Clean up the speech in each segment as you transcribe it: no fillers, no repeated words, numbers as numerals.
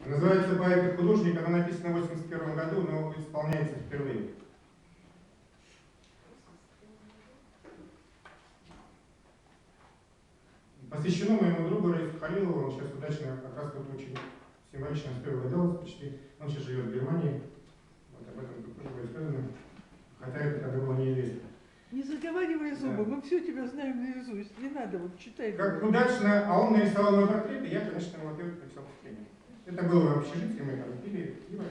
Называется «Поэт и художник», она написана в 1981 году, но исполняется впервые. Посвящено моему другу Раису Халилову, он сейчас удачно, как раз вот очень символично оставил почти. Он сейчас живет в Германии, вот об этом тут тоже будет сказано, хотя это тогда было неизвестно. Не заговаривай зубы, мы все тебя знаем наизусть, не надо, вот читай. Как удачно, а он нарисовал мой портрет, и я, конечно, вот это написал впечатление. Это было в общежитии, мы там пили пиво.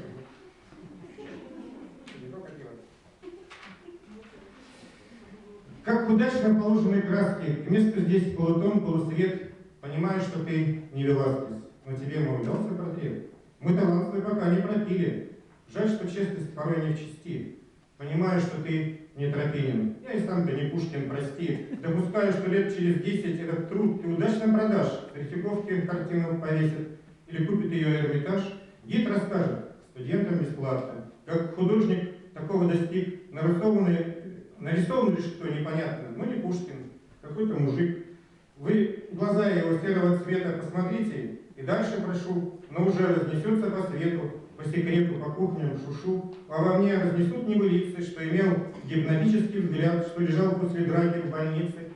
Как удачно положены краски, к месту здесь полутон, полусвет, понимаю, что ты не Веласкес, но тебе, мол, дался портрет. Мы талант свой пока не пропили, жаль, что честность порой не в чести. Понимаю, что ты не Тропинин, я и сам-то не Пушкин, прости. Допускаю, что лет через 10 этот труд ты удачно продашь, Третьяковке картину повесит, или купит ее Эрмитаж. Гид расскажет студентам бесплатно, как художник такого достиг, нарисован лишь кто непонятно, но не Пушкин, какой-то мужик. Вы глаза его серого цвета посмотрите, и дальше прошу, но уже разнесется по свету, по секрету, по кухням, шушу, а во мне разнесут небылицы, что имел гипнотический взгляд, что лежал после драки в больнице,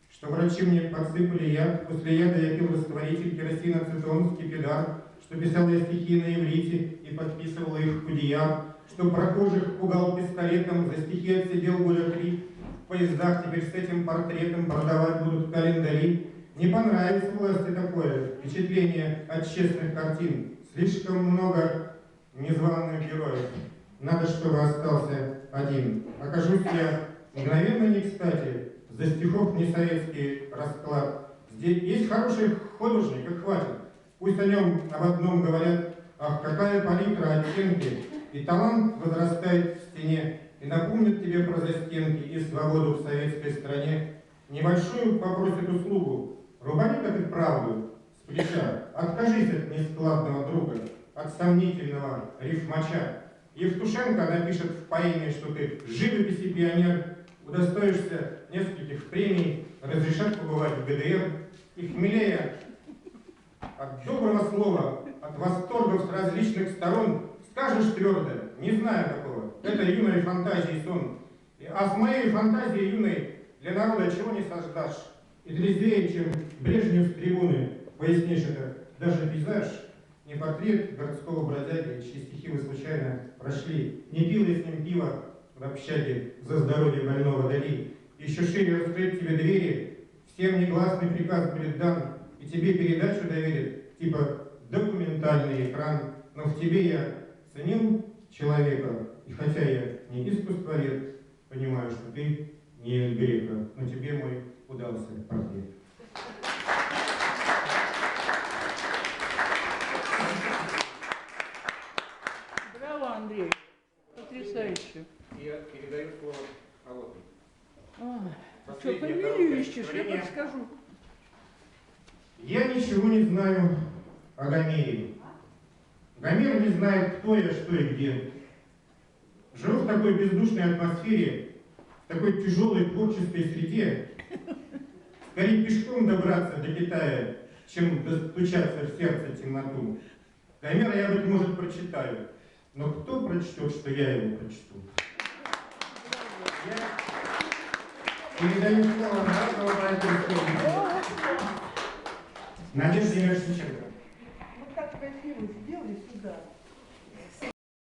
что врачи мне подсыпали яд, после яда я пил растворитель, керосин, ацетон, скипидар, что писал я стихи на иврите и подписывал их худияр, что прохожих пугал пистолетом, за стихи отсидел года 3, в поездах теперь с этим портретом продавать будут календари. Не понравится власти такое впечатление от честных картин. Слишком много незваных героев. Надо, чтобы остался один. Окажусь я мгновенно не кстати. За стихов не советский расклад. Здесь есть хороший художник, и хватит. Пусть о нем об одном говорят. Ах, какая палитра, оттенки. И талант возрастает в стене. И напомнит тебе про застенки и свободу в советской стране. Небольшую попросит услугу. Рубани-ка ты правду с плеча. Откажись от нескладного друга, от сомнительного рифмача. Евтушенко напишет в поэме, что ты живописи пионер, удостоишься нескольких премий, разрешат побывать в ГДР. И хмелея от доброго слова, от восторгов с различных сторон, скажешь твердо, не знаю такого, это юной фантазии сон. А с моей фантазией юной для народа чего не создашь? И трезвее, чем Брежнев с трибуны, пояснишь это, даже пейзаж, не портрет городского бродяги, чьи стихи вы случайно прошли, не пил я с ним пиво в общаге за здоровье больного Дали. Еще шире раскрыть тебе двери, всем негласный приказ будет дан, и тебе передачу доверят, типа документальный экран, но в тебе я ценил человека, и хотя я не искусствовед, понимаю, что ты не из грека, но тебе мой удался портрет. Браво, Андрей. Потрясающе. Я передаю слово Аллоту. Что, фамилию ищешь? Я подскажу. Я ничего не знаю о Гомере. Гомер не знает, кто я, что и где. Живу в такой бездушной атмосфере, в такой тяжелой творческой среде. Скорее пешком добраться до Китая, чем достучаться в сердце темноту. Гомера я, быть может, прочитаю, но кто прочтет, что я его прочту? Я передаю слово народного поэта Надежде Мирошниченко. Вот так красиво сделай сюда.